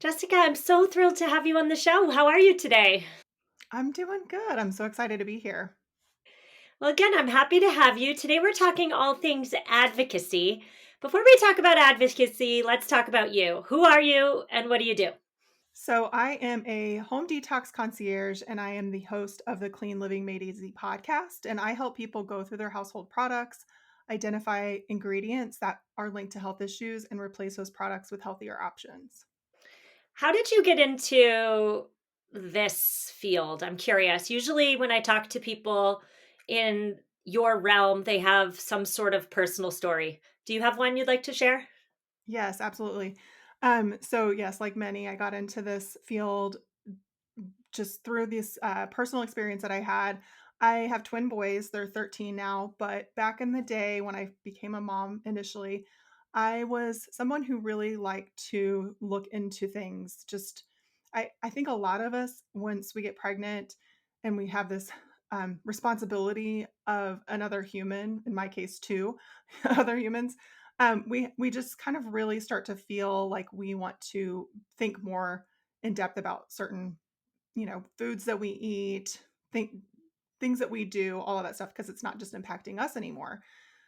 Jessica, I'm so thrilled to have you on the show. How are you today? I'm doing good. I'm so excited to be here. Well, again, I'm happy to have you. Today, we're talking all things advocacy. Before we talk about advocacy, let's talk about you. Who are you and what do you do? So, I am a home detox concierge and I am the host of the Clean Living Made Easy podcast. And I help people go through their household products, identify ingredients that are linked to health issues, and replace those products with healthier options. How did you get into this field? I'm curious. Usually, when I talk to people in your realm, they have some sort of personal story. Do you have one you'd like to share? Yes, absolutely. Yes, like many, I got into this field just through this personal experience that I had. I have twin boys, they're 13 now, but back in the day when I became a mom initially, I was someone who really liked to look into things. I think a lot of us, once we get pregnant and we have this responsibility of another human, in my case, two other humans, we just kind of really start to feel like we want to think more in depth about certain foods that we eat, things that we do, all of that stuff, because it's not just impacting us anymore.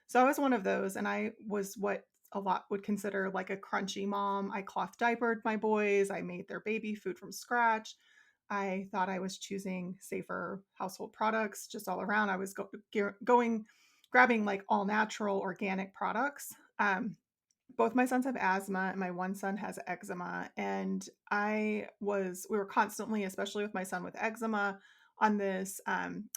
So I was one of those, and I was what a lot would consider like a crunchy mom. I cloth diapered my boys. I made their baby food from scratch. I thought I was choosing safer household products just all around. I was grabbing like all natural organic products. Both my sons have asthma and my one son has eczema, and we were constantly, especially with my son with eczema, on this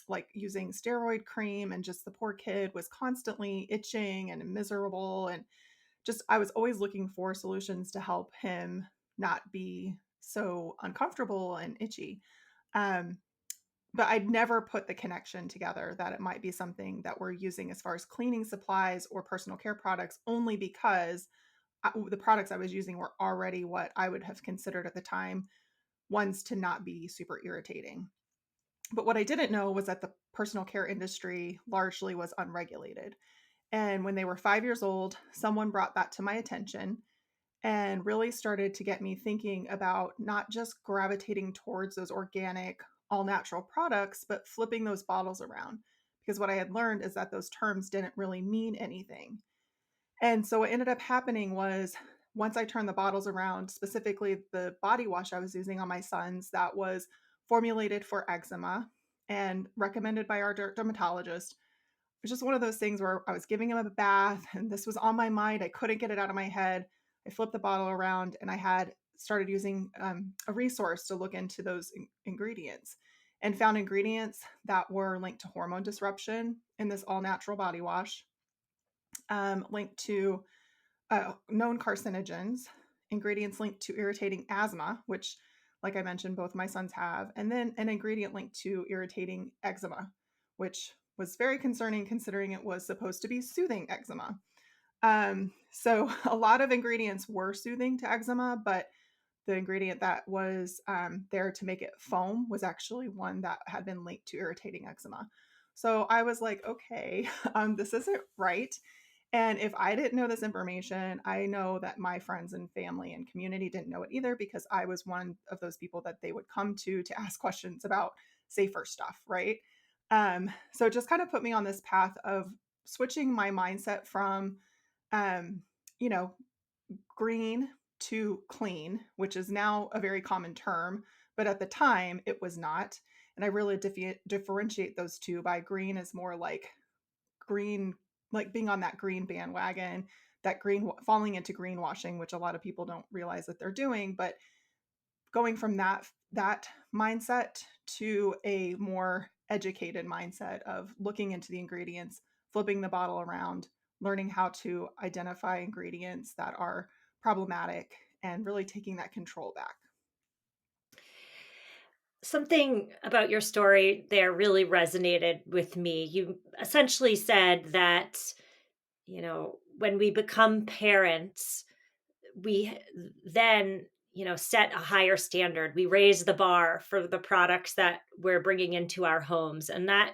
like using steroid cream, and just the poor kid was constantly itching and miserable, and just I was always looking for solutions to help him not be so uncomfortable and itchy. um, but I'd never put the connection together that it might be something that we're using as far as cleaning supplies or personal care products, only because the products I was using were already what I would have considered at the time ones to not be super irritating. But what I didn't know was that the personal care industry largely was unregulated. And when they were 5 years old, someone brought that to my attention and really started to get me thinking about not just gravitating towards those organic, all natural products, but flipping those bottles around. Because what I had learned is that those terms didn't really mean anything. And so what ended up happening was once I turned the bottles around, specifically the body wash I was using on my sons that was formulated for eczema and recommended by our dermatologist. It was just one of those things where I was giving him a bath and this was on my mind. I couldn't get it out of my head. I flipped the bottle around and I had started using a resource to look into those ingredients and found ingredients that were linked to hormone disruption in this all natural body wash, linked to known carcinogens, ingredients linked to irritating asthma, which, like I mentioned, both my sons have, and then an ingredient linked to irritating eczema, which was very concerning considering it was supposed to be soothing eczema. So a lot of ingredients were soothing to eczema, but the ingredient that was there to make it foam was actually one that had been linked to irritating eczema. So I was like, okay, this isn't right. And if I didn't know this information, I know that my friends and family and community didn't know it either, because I was one of those people that they would come to ask questions about safer stuff, right? So it just kind of put me on this path of switching my mindset from, um, you know, green to clean, which is now a very common term, but at the time it was not. And I really differentiate those two by green is more like green, like being on that green bandwagon, that green falling into greenwashing, which a lot of people don't realize that they're doing, but going from that mindset to a more educated mindset of looking into the ingredients, flipping the bottle around, learning how to identify ingredients that are problematic, and really taking that control back. Something about your story there really resonated with me. You essentially said that, when we become parents, we then, set a higher standard. We raise the bar for the products that we're bringing into our homes. And that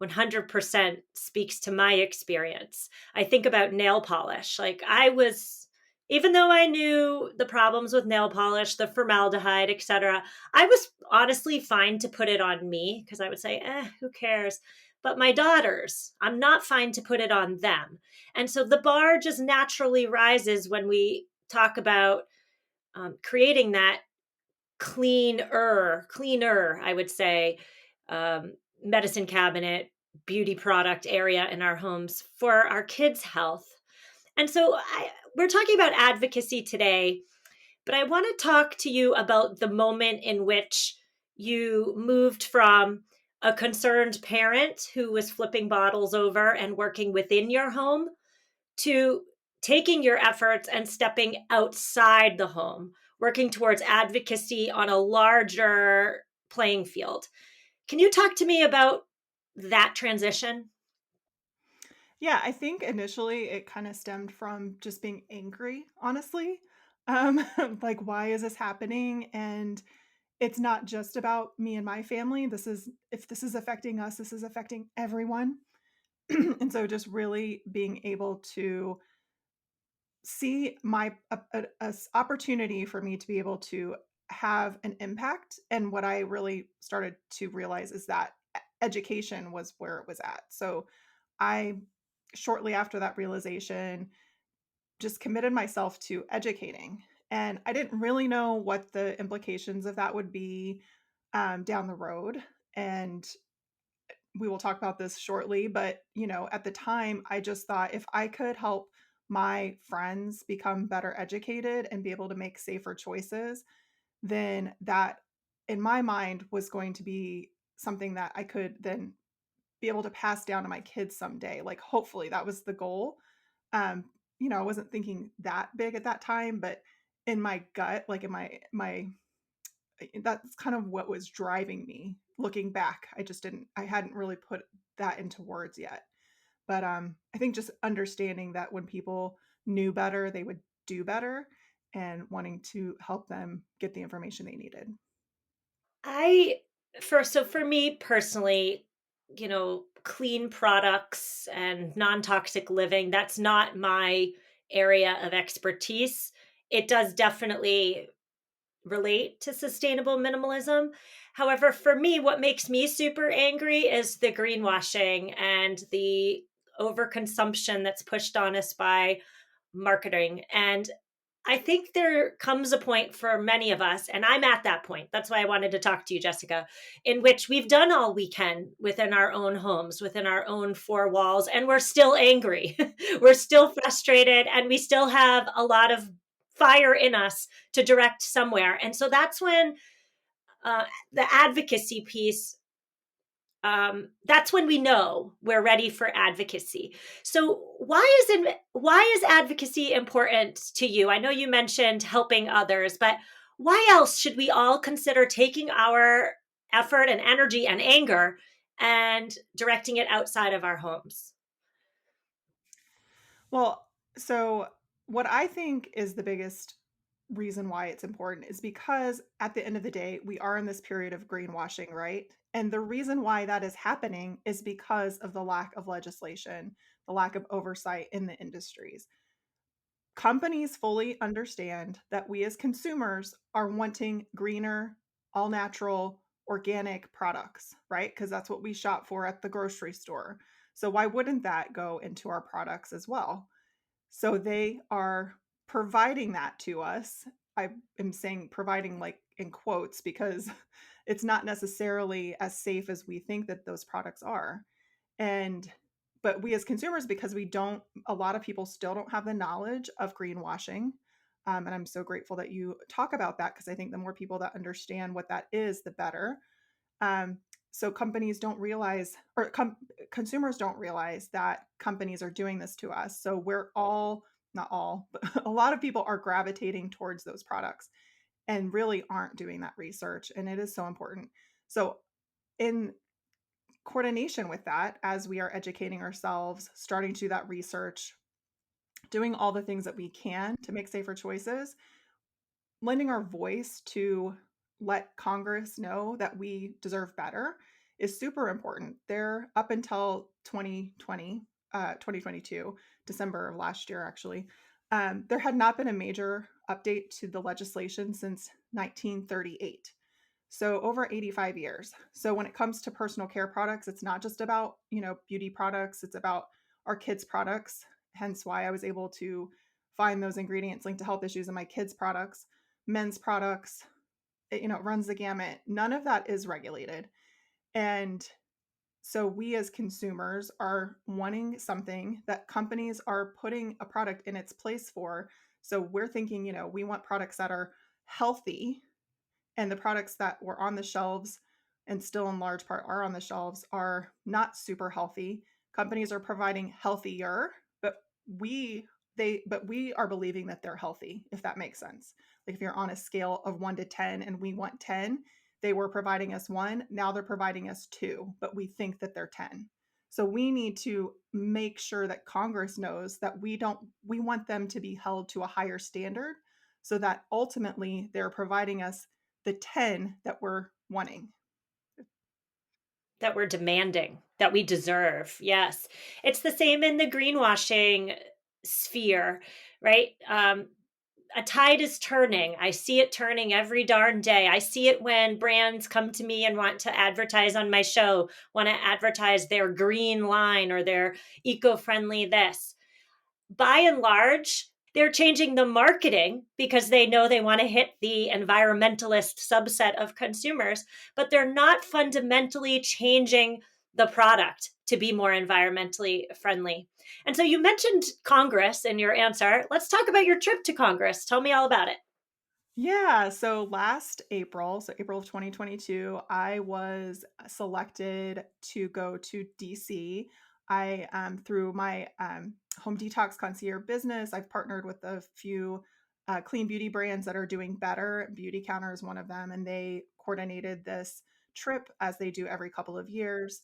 100% speaks to my experience. I think about nail polish. Like I was Even though I knew the problems with nail polish, the formaldehyde, etc., I was honestly fine to put it on me because I would say, who cares? But my daughters, I'm not fine to put it on them. And so the bar just naturally rises when we talk about creating that cleaner, I would say, medicine cabinet, beauty product area in our homes for our kids' health. And so we're talking about advocacy today, but I want to talk to you about the moment in which you moved from a concerned parent who was flipping bottles over and working within your home to taking your efforts and stepping outside the home, working towards advocacy on a larger playing field. Can you talk to me about that transition? Yeah, I think initially it kind of stemmed from just being angry, honestly. Like, why is this happening? And it's not just about me and my family. If this is affecting us, this is affecting everyone. And so just really being able to see my opportunity for me to be able to have an impact. And what I really started to realize is that education was where it was at. So I, shortly after that realization, just committed myself to educating. And I didn't really know what the implications of that would be down the road. And we will talk about this shortly, but at the time I just thought if I could help my friends become better educated and be able to make safer choices, then that in my mind was going to be something that I could then be able to pass down to my kids someday. Like hopefully that was the goal. Um, I wasn't thinking that big at that time, but in my gut, like in my that's kind of what was driving me looking back. I hadn't really put that into words yet. But I think just understanding that when people knew better, they would do better, and wanting to help them get the information they needed. I so for me personally, clean products and non-toxic living, that's not my area of expertise. It does definitely relate to sustainable minimalism. However, for me, what makes me super angry is the greenwashing and the overconsumption that's pushed on us by marketing. And I think there comes a point for many of us, and I'm at that point. That's why I wanted to talk to you, Jessica, in which we've done all we can within our own homes, within our own four walls, and we're still angry. We're still frustrated, and we still have a lot of fire in us to direct somewhere. And so that's when the advocacy piece, that's when we know we're ready for advocacy. So why is advocacy important to you? I know you mentioned helping others, but why else should we all consider taking our effort and energy and anger and directing it outside of our homes? Well, so what I think is the biggest reason why it's important is because at the end of the day, we are in this period of greenwashing, right? And the reason why that is happening is because of the lack of legislation, the lack of oversight in the industries. Companies fully understand that we as consumers are wanting greener, all natural, organic products, right? Because that's what we shop for at the grocery store. So why wouldn't that go into our products as well? So they are providing that to us. I am saying providing like in quotes because it's not necessarily as safe as we think that those products are. And but we as consumers, because we don't, a lot of people still don't have the knowledge of greenwashing. And I'm so grateful that you talk about that because I think the more people that understand what that is, the better. Um, so companies don't realize, or consumers don't realize that companies are doing this to us. So we're all, not all, but a lot of people are gravitating towards those products and really aren't doing that research. And it is so important. So in coordination with that, as we are educating ourselves, starting to do that research, doing all the things that we can to make safer choices, lending our voice to let Congress know that we deserve better is super important. They're up until 2020, 2022, December of last year, actually. There had not been a major update to the legislation since 1938. So over 85 years. So when it comes to personal care products, it's not just about, beauty products, it's about our kids' products. Hence why I was able to find those ingredients linked to health issues in my kids' products, men's products. It runs the gamut. None of that is regulated. And so we as consumers are wanting something that companies are putting a product in its place for. So we're thinking, we want products that are healthy, and the products that were on the shelves and still in large part are on the shelves are not super healthy. Companies are providing healthier, but we are believing that they're healthy, if that makes sense. Like if you're on a scale of 1 to 10 and we want 10, they were providing us 1, now they're providing us 2, but we think that they're 10. So we need to make sure that Congress knows that we want them to be held to a higher standard so that ultimately they're providing us the 10 that we're wanting. That we're demanding, that we deserve. Yes. It's the same in the greenwashing sphere, right? A tide is turning. I see it turning every darn day. I see it when brands come to me and want to advertise on my show, want to advertise their green line or their eco friendly this. By and large, they're changing the marketing because they know they want to hit the environmentalist subset of consumers, but they're not fundamentally changing the product to be more environmentally friendly. And so you mentioned Congress in your answer. Let's talk about your trip to Congress. Tell me all about it. Yeah, so last April, so April of 2022, I was selected to go to DC. Through my home detox concierge business, I've partnered with a few clean beauty brands that are doing better. Beauty Counter is one of them, and they coordinated this trip as they do every couple of years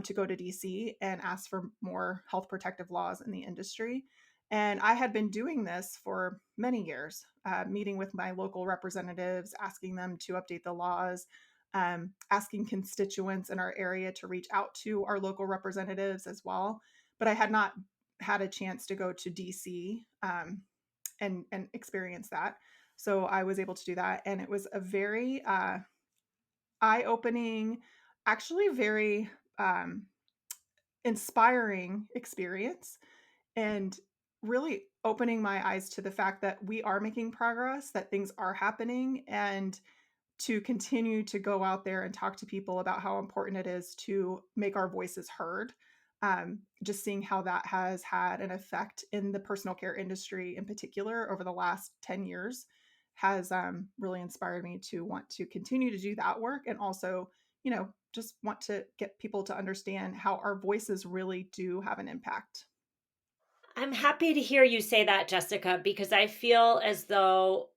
to go to DC and ask for more health protective laws in the industry. And I had been doing this for many years, meeting with my local representatives, asking them to update the laws, asking constituents in our area to reach out to our local representatives as well. But I had not had a chance to go to DC and experience that. So I was able to do that. And it was a very eye opening, actually very inspiring experience, and really opening my eyes to the fact that we are making progress, that things are happening, and to continue to go out there and talk to people about how important it is to make our voices heard. Just seeing how that has had an effect in the personal care industry in particular over the last 10 years has really inspired me to want to continue to do that work, and also, just want to get people to understand how our voices really do have an impact. I'm happy to hear you say that, Jessica, because I feel as though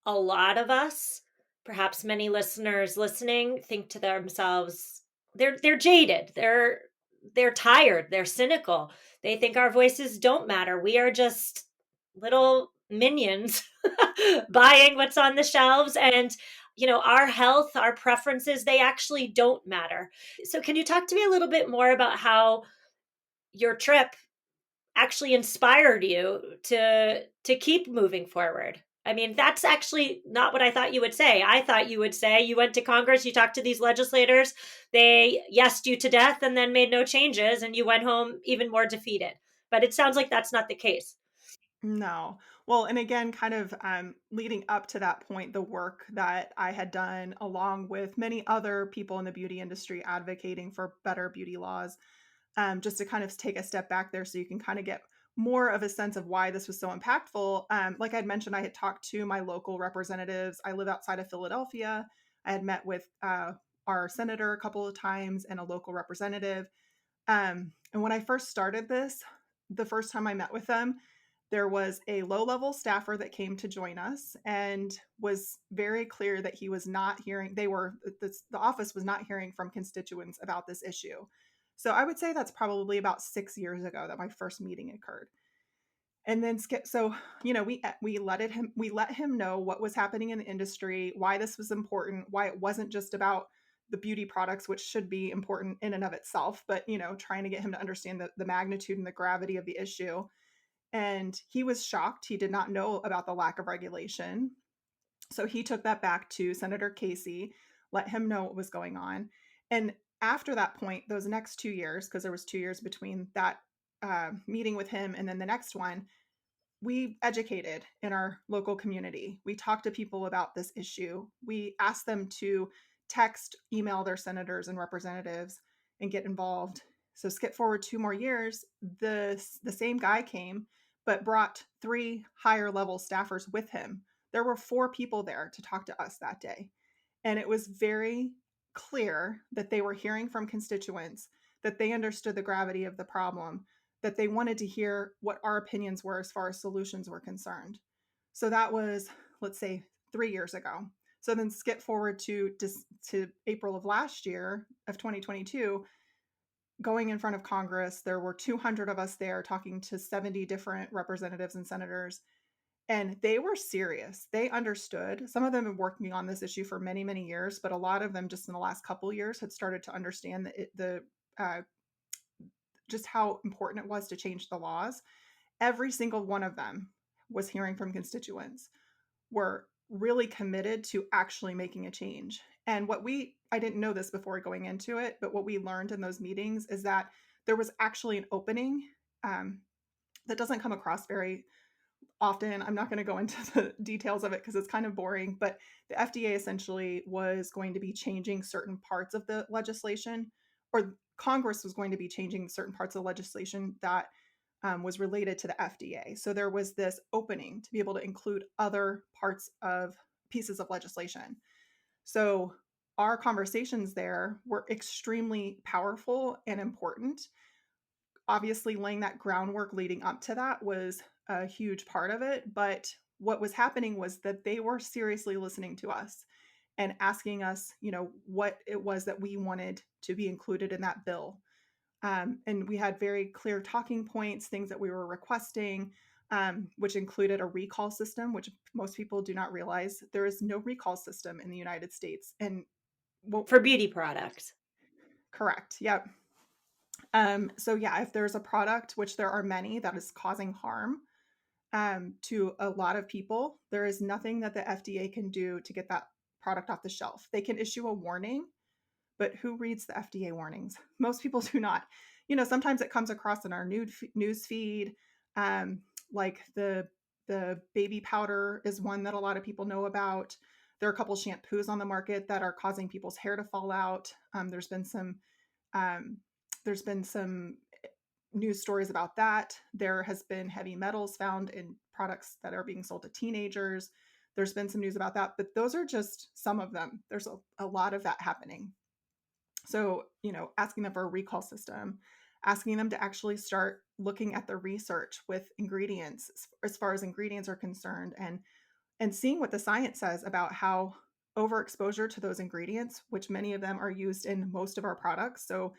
a lot of us, perhaps many listeners listening, think to themselves, they're jaded. They're tired, they're cynical. They think our voices don't matter. We are just little minions buying what's on the shelves, and our health, our preferences, they actually don't matter. So can you talk to me a little bit more about how your trip actually inspired you to keep moving forward? I mean, that's actually not what I thought you would say. I thought you would say you went to Congress, you talked to these legislators, they yesed you to death and then made no changes, and you went home even more defeated. But it sounds like that's not the case. No. Well, and again, kind of leading up to that point, the work that I had done along with many other people in the beauty industry advocating for better beauty laws, just to kind of take a step back there so you can kind of get more of a sense of why this was so impactful. Like I'd mentioned, I had talked to my local representatives. I live outside of Philadelphia. I had met with our senator a couple of times and a local representative. And when I first started this, the first time I met with them, there was a low level staffer that came to join us and was very clear that he was not hearing, the office was not hearing from constituents about this issue. So I would say that's probably about 6 years ago that my first meeting occurred. And then so we let him know what was happening in the industry, why this was important, why it wasn't just about the beauty products, which should be important in and of itself, but trying to get him to understand the magnitude and the gravity of the issue. And he was shocked. He did not know about the lack of regulation. So he took that back to Senator Casey, let him know what was going on. And after that point, those next 2 years, because there was 2 years between that meeting with him and then the next one, we educated in our local community. We talked to people about this issue. We asked them to text, email their senators and representatives and get involved. So skip forward 2 more years, the same guy came, but brought 3 higher level staffers with him. There were 4 people there to talk to us that day. And it was very clear that they were hearing from constituents, that they understood the gravity of the problem, that they wanted to hear what our opinions were as far as solutions were concerned. So that was, let's say, 3 years ago. So then skip forward to April of last year of 2022, going in front of Congress. There were 200 of us there talking to 70 different representatives and senators. And they were serious. They understood. Some of them have been working on this issue for many, many years, but a lot of them just in the last couple of years had started to understand uh, just how important it was to change the laws. Every single one of them was hearing from constituents, were really committed to actually making a change. And I didn't know this before going into it, but what we learned in those meetings is that there was actually an opening that doesn't come across very often. I'm not going to go into the details of it because it's kind of boring, but the FDA essentially was going to be changing certain parts of the legislation, or Congress was going to be changing certain parts of the legislation that was related to the FDA. So there was this opening to be able to include other parts of pieces of legislation. So our conversations there were extremely powerful and important. Obviously, laying that groundwork leading up to that was a huge part of it. But what was happening was that they were seriously listening to us and asking us, what it was that we wanted to be included in that bill. And we had very clear talking points, things that we were requesting, which included a recall system, which most people do not realize there is no recall system in the United States. And For beauty products. correct. Yep. So yeah, if there's a product, which there are many, that is causing harm to a lot of people, there is nothing that the FDA can do to get that product off the shelf. They can issue a warning, but who reads the FDA warnings? Most people do not. Sometimes it comes across in our news feed, like the baby powder is one that a lot of people know about. There are a couple shampoos on the market that are causing people's hair to fall out. Um, there's been some news stories about that. There has been heavy metals found in products that are being sold to teenagers. There's been some news about that, but those are just some of them. There's a lot of that happening. So, asking them for a recall system, asking them to actually start looking at the research with ingredients as far as ingredients are concerned, and seeing what the science says about how overexposure to those ingredients, which many of them are used in most of our products. So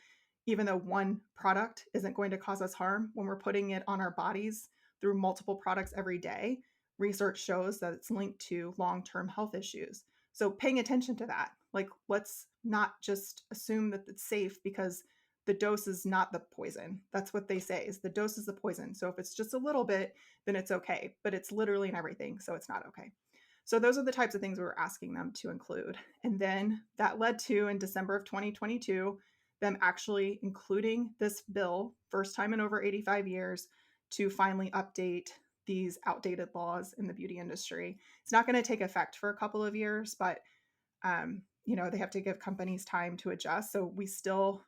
even though one product isn't going to cause us harm, when we're putting it on our bodies through multiple products every day, research shows that it's linked to long-term health issues. So paying attention to that, like, let's not just assume that it's safe because the dose is not the poison. That's what they say, is the dose is the poison. So if it's just a little bit, then it's okay, but it's literally in everything, so it's not okay. So those are the types of things we were asking them to include. And then that led to, in December of 2022, them actually including this bill, first time in over 85 years, to finally update these outdated laws in the beauty industry. It's not going to take effect for a couple of years, but they have to give companies time to adjust. So we still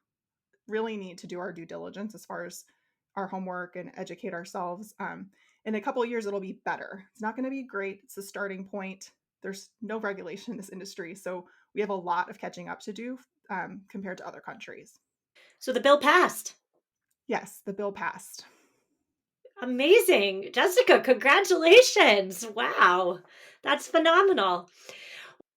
really need to do our due diligence as far as our homework and educate ourselves. In a couple of years, it'll be better. It's not going to be great. It's a starting point. There's no regulation in this industry. So we have a lot of catching up to do compared to other countries. So the bill passed. Yes, the bill passed. Amazing. Jessica, congratulations. Wow. That's phenomenal.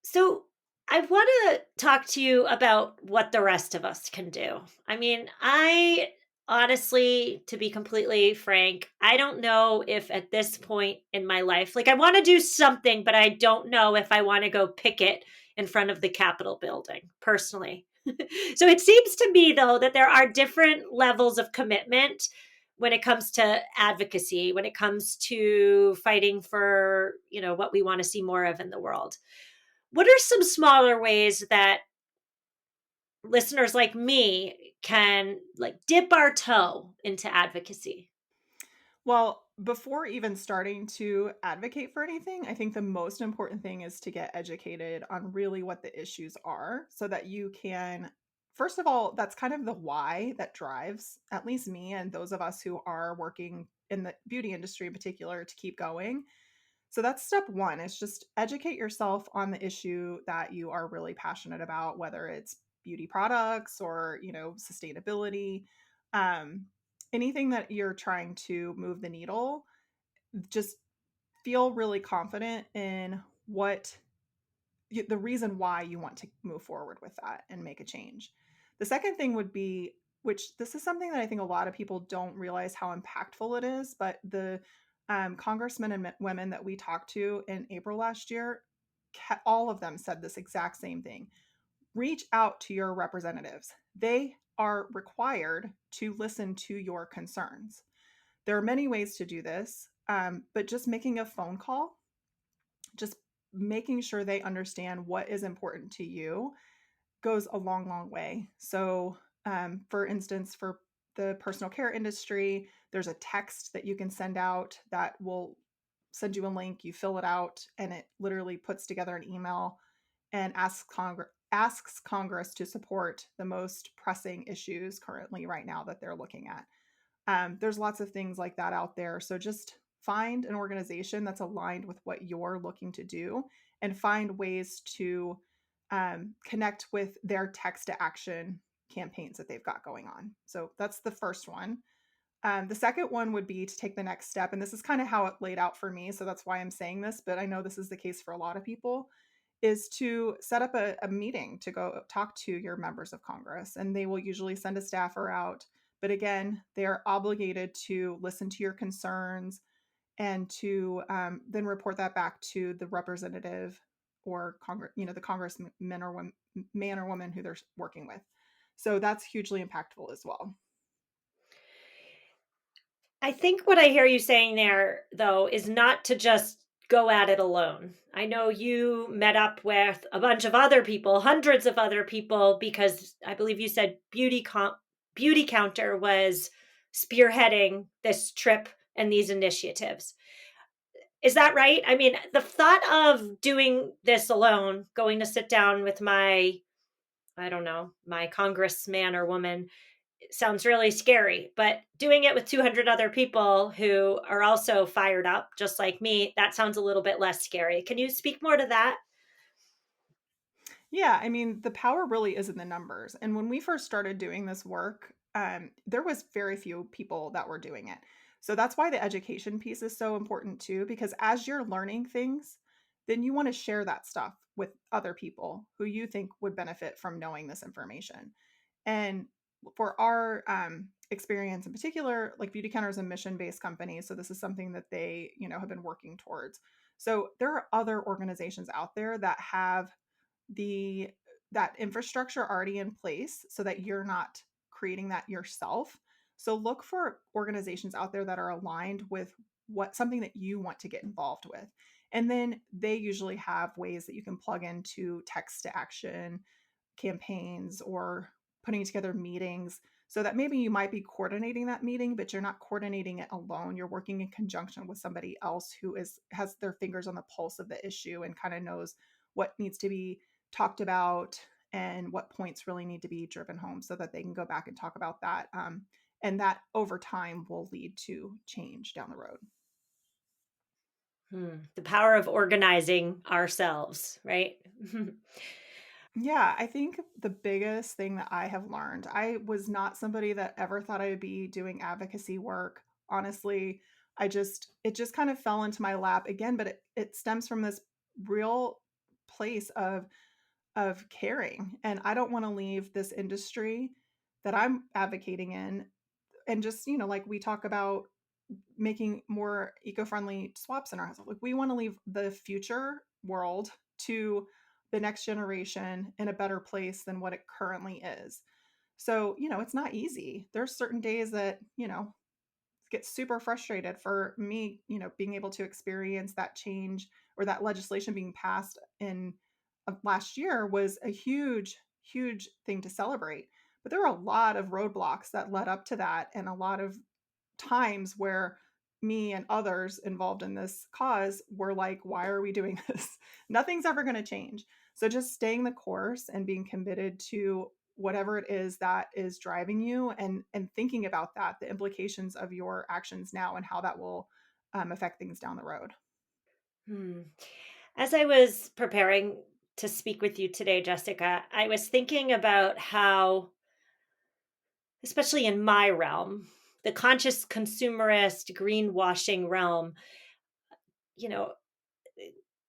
So I want to talk to you about what the rest of us can do. I mean, I honestly, to be completely frank, I don't know if at this point in my life, like, I want to do something, but I don't know if I want to go picket in front of the Capitol building personally. So it seems to me, though, that there are different levels of commitment when it comes to advocacy, when it comes to fighting for, what we want to see more of in the world. What are some smaller ways that listeners like me can like dip our toe into advocacy? Well, before even starting to advocate for anything, I think the most important thing is to get educated on really what the issues are so that you can, first of all, that's kind of the why that drives at least me and those of us who are working in the beauty industry in particular to keep going. So that's step one, is just educate yourself on the issue that you are really passionate about, whether it's beauty products or, sustainability. Um, Anything that you're trying to move the needle, just feel really confident in the reason why you want to move forward with that and make a change. The second thing would be, which this is something that I think a lot of people don't realize how impactful it is, but the congressmen and women that we talked to in April last year, all of them said this exact same thing. Reach out to your representatives. They are required to listen to your concerns. There are many ways to do this, but just making a phone call, just making sure they understand what is important to you goes a long, long way. So, for instance, for the personal care industry, there's a text that you can send out that will send you a link. You fill it out, and it literally puts together an email and asks Congress to support the most pressing issues currently right now that they're looking at. There's lots of things like that out there. So just find an organization that's aligned with what you're looking to do and find ways to connect with their text to action campaigns that they've got going on. So that's the first one. The second one would be to take the next step. And this is kind of how it laid out for me. So that's why I'm saying this, but I know this is the case for a lot of people, is to set up a meeting to go talk to your members of Congress. And they will usually send a staffer out. But again, they are obligated to listen to your concerns and to then report that back to the representative or Congress, the congressman or man or woman who they're working with. So that's hugely impactful as well. I think what I hear you saying there, though, is not to just go at it alone. I know you met up with a bunch of other people, hundreds of other people, because I believe you said Beauty Counter was spearheading this trip and these initiatives. Is that right? I mean, the thought of doing this alone, going to sit down with I don't know, my congressman or woman, sounds really scary, but doing it with 200 other people who are also fired up just like me, that sounds a little bit less scary. Can you speak more to that? Yeah, I mean, the power really is in the numbers. And when we first started doing this work, there was very few people that were doing it. So that's why the education piece is so important too, because as you're learning things, then you want to share that stuff with other people who you think would benefit from knowing this information. And for our experience in particular, like Beauty Counter is a mission-based company, so this is something that they, have been working towards. So there are other organizations out there that have the that infrastructure already in place so that you're not creating that yourself. So look for organizations out there that are aligned with what something that you want to get involved with. And then they usually have ways that you can plug into text to action campaigns or putting together meetings so that maybe you might be coordinating that meeting, but you're not coordinating it alone. You're working in conjunction with somebody else who has their fingers on the pulse of the issue and kind of knows what needs to be talked about and what points really need to be driven home so that they can go back and talk about that. And that over time will lead to change down the road. The power of organizing ourselves, right? Yeah, I think the biggest thing that I have learned, I was not somebody that ever thought I would be doing advocacy work. Honestly, it just kind of fell into my lap again, but it stems from this real place of caring. And I don't want to leave this industry that I'm advocating in and just, like we talk about making more eco-friendly swaps in our house. Like we want to leave the future world to the next generation in a better place than what it currently is. So, it's not easy. There's certain days that, get super frustrated. For me, being able to experience that change or that legislation being passed in last year was a huge, huge thing to celebrate. But there were a lot of roadblocks that led up to that, and a lot of times where me and others involved in this cause were like, why are we doing this? Nothing's ever going to change. So just staying the course and being committed to whatever it is that is driving you, and thinking about that, the implications of your actions now and how that will affect things down the road. Hmm. As I was preparing to speak with you today, Jessica, I was thinking about how, especially in my realm, the conscious consumerist greenwashing realm, you know,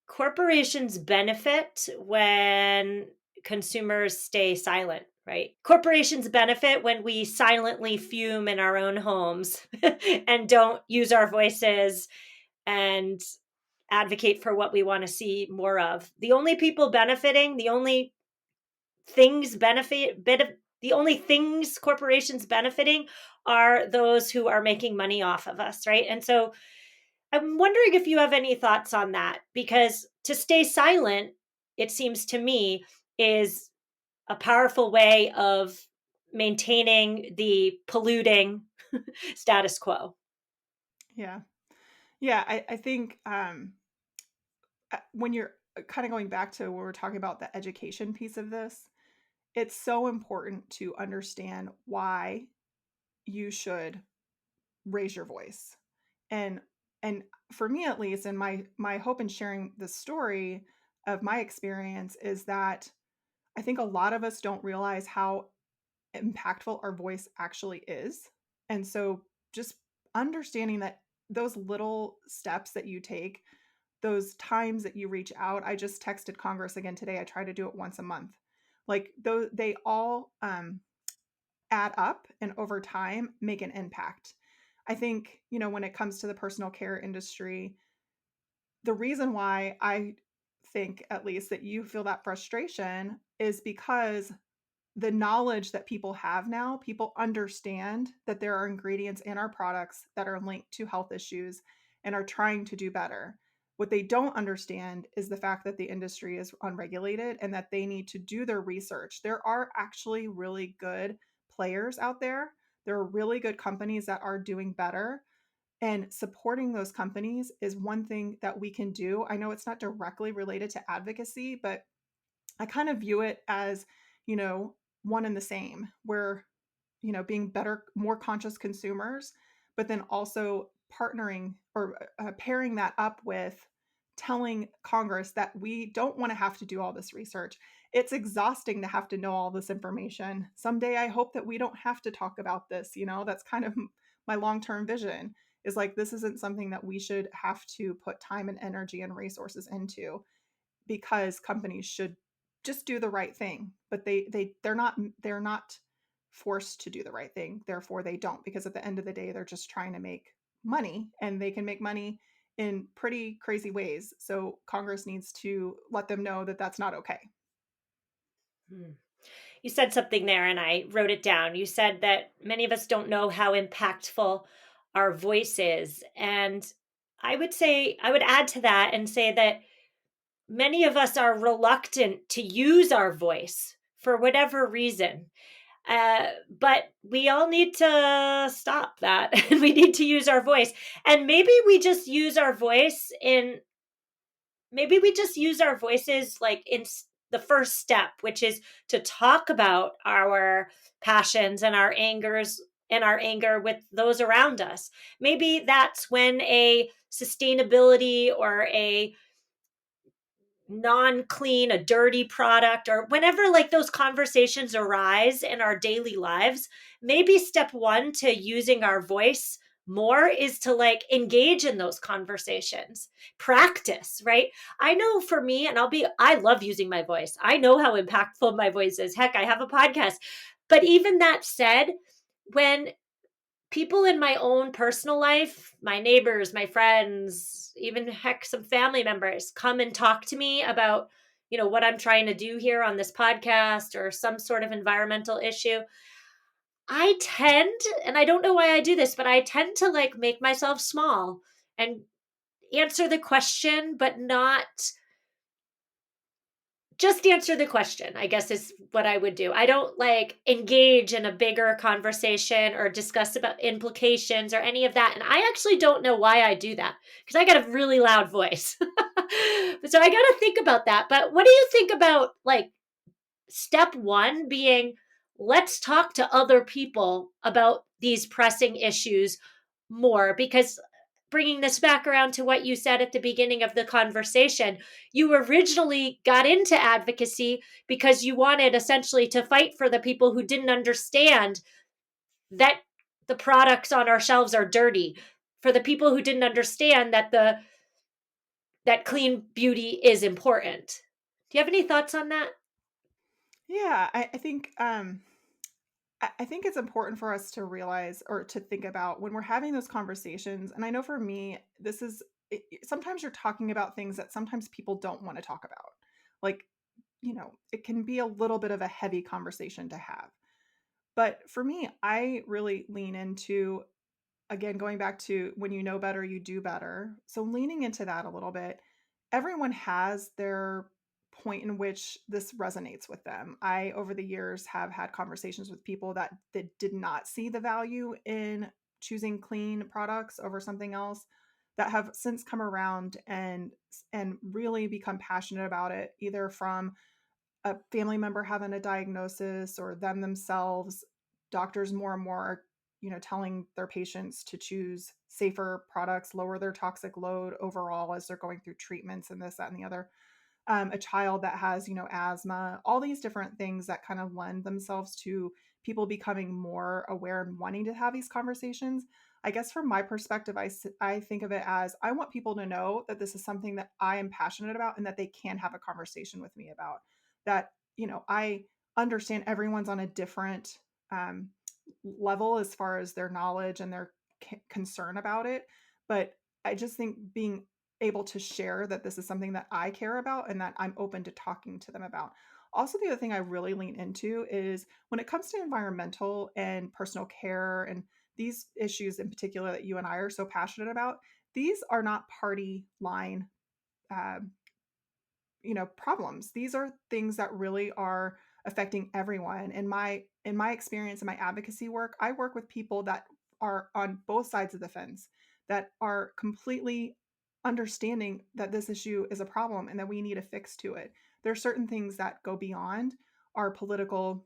corporations benefit when consumers stay silent, right? Corporations benefit when we silently fume in our own homes and don't use our voices and advocate for what we want to see more of. The only people benefiting, things benefit the only things corporations benefiting are those who are making money off of us, right? And so I'm wondering if you have any thoughts on that, because to stay silent, it seems to me, is a powerful way of maintaining the polluting status quo. Yeah. Yeah. I think when you're kind of going back to when we're talking about the education piece of this, it's so important to understand why you should raise your voice. And and for me at least, and my hope in sharing this story of my experience is that I think a lot of us don't realize how impactful our voice actually is. And so just understanding that those little steps that you take, those times that you reach out. I just texted Congress again today. I try to do it once a month. Like those, they all add up and over time make an impact. I think, when it comes to the personal care industry, the reason why I think, at least, that you feel that frustration is because the knowledge that people have now, people understand that there are ingredients in our products that are linked to health issues and are trying to do better. What they don't understand is the fact that the industry is unregulated and that they need to do their research. There are actually really good players out there. There are really good companies that are doing better. And supporting those companies is one thing that we can do. I know it's not directly related to advocacy, but I kind of view it as, you know, one and the same, where, being better, more conscious consumers, but then also partnering or pairing that up with telling Congress that we don't want to have to do all this research. It's exhausting to have to know all this information. Someday I hope that we don't have to talk about this. That's kind of my long term vision, is like, this isn't something that we should have to put time and energy and resources into, because companies should just do the right thing. But they're not forced to do the right thing, therefore they don't, because at the end of the day they're just trying to make money, and they can make money in pretty crazy ways. So Congress needs to let them know that that's not okay. Hmm. You said something there and I wrote it down. You said that many of us don't know how impactful our voice is. And I would add to that and say that many of us are reluctant to use our voice for whatever reason. But we all need to stop that and we need to use our voice. And maybe we just use our voices like in the first step, which is to talk about our passions and our anger with those around us. Maybe that's when a sustainability or a non-clean, a dirty product, or whenever like those conversations arise in our daily lives, maybe step one to using our voice more is to like engage in those conversations, practice, right? I know for me, and I love using my voice. I know how impactful my voice is. Heck, I have a podcast. But even that said, when people in my own personal life, my neighbors, my friends, even heck, some family members come and talk to me about, what I'm trying to do here on this podcast or some sort of environmental issue, I tend, and I don't know why I do this, but I tend to like make myself small and answer the question, but not just answer the question, I guess is what I would do. I don't like engage in a bigger conversation or discuss about implications or any of that. And I actually don't know why I do that because I got a really loud voice. So I got to think about that. But what do you think about like step one being let's talk to other people about these pressing issues more? Because bringing this back around to what you said at the beginning of the conversation, you originally got into advocacy because you wanted essentially to fight for the people who didn't understand that the products on our shelves are dirty, for the people who didn't understand that the that clean beauty is important. Do you have any thoughts on that? Yeah, I think I think it's important for us to realize or to think about when we're having those conversations. And I know for me, this is sometimes you're talking about things that sometimes people don't want to talk about. Like, it can be a little bit of a heavy conversation to have. But for me, I really lean into, again, going back to when you know better, you do better. So leaning into that a little bit, everyone has their point in which this resonates with them. I, over the years, have had conversations with people that did not see the value in choosing clean products over something else that have since come around and really become passionate about it, either from a family member having a diagnosis or them themselves. Doctors more and more are, telling their patients to choose safer products, lower their toxic load overall as they're going through treatments and this, that, and the other. A child that has, asthma, all these different things that kind of lend themselves to people becoming more aware and wanting to have these conversations. I guess from my perspective, I think of it as I want people to know that this is something that I am passionate about and that they can have a conversation with me about. That, I understand everyone's on a different um, level as far as their knowledge and their concern about it. But I just think being able to share that this is something that I care about and that I'm open to talking to them about. Also, the other thing I really lean into is when it comes to environmental and personal care and these issues in particular that you and I are so passionate about, these are not party line uh, problems. These are things that really are affecting everyone. In my experience in my advocacy work, I work with people that are on both sides of the fence, that are completely understanding that this issue is a problem and that we need a fix to it. There are certain things that go beyond our political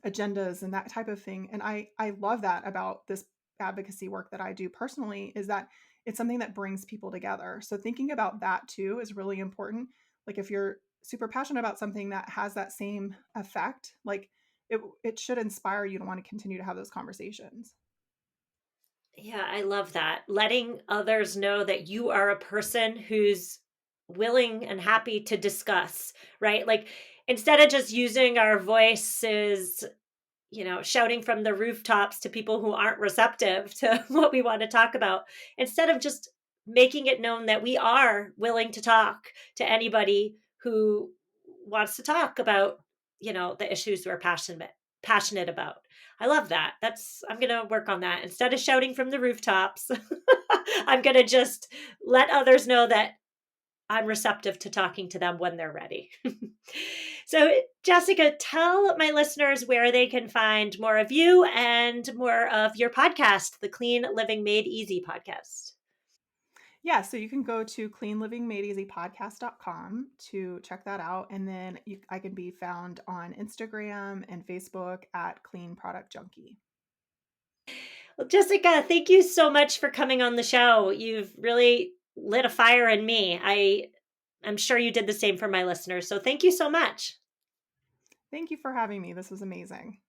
agendas and that type of thing. And I love that about this advocacy work that I do personally, is that it's something that brings people together. So thinking about that too is really important. Like if you're super passionate about something that has that same effect, like it should inspire you to want to continue to have those conversations. Yeah, I love that. Letting others know that you are a person who's willing and happy to discuss, right? Like instead of just using our voices, shouting from the rooftops to people who aren't receptive to what we want to talk about, instead of just making it known that we are willing to talk to anybody who wants to talk about, the issues we're passionate about. I love that. I'm going to work on that. Instead of shouting from the rooftops, I'm going to just let others know that I'm receptive to talking to them when they're ready. So, Jessica, tell my listeners where they can find more of you and more of your podcast, the Clean Living Made Easy podcast. Yeah, so you can go to cleanlivingmadeeasypodcast.com to check that out. And then I can be found on Instagram and Facebook at Clean Product Junkie. Well, Jessica, thank you so much for coming on the show. You've really lit a fire in me. I'm sure you did the same for my listeners. So thank you so much. Thank you for having me. This was amazing.